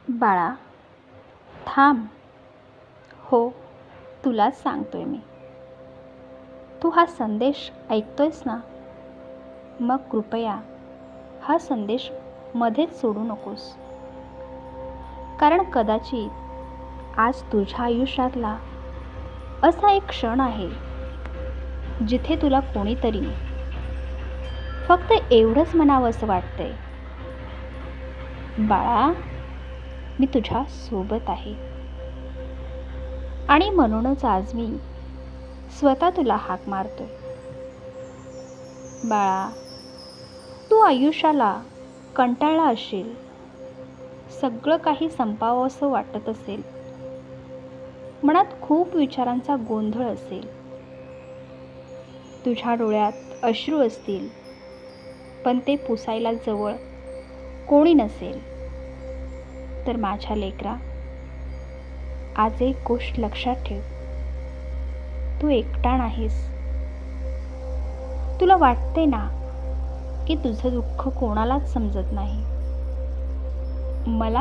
बाळा, थांब. हो, तुलाच सांगतोय मी. तू हा संदेश ऐकतोयस ना? मग कृपया हा संदेश मध्येच सोडू नकोस. कारण कदाचित आज तुझ्या आयुष्यातला असा एक क्षण आहे जिथे तुला कोणीतरी फक्त एवढंच म्हणावं असं वाटतंय, बाळा, मी तुझ्या सोबत आहे. आणि म्हणूनच आज मी स्वतः तुला हाक मारतोय. बाळा, तू आयुष्याला कंटाळला असशील, सगळं काही संपावं असं वाटत असेल, मनात खूप विचारांचा गोंधळ असेल, तुझ्या डोळ्यात अश्रू असतील, पण ते पुसायला जवळ कोणी नसेल, तर माझ्या लेकरा, आज एक गोष्ट लक्षात ठेव. तू एकटा नाहीस. तुला वाटते ना की तुझं दुःख कोणालाच समजत नाही. मला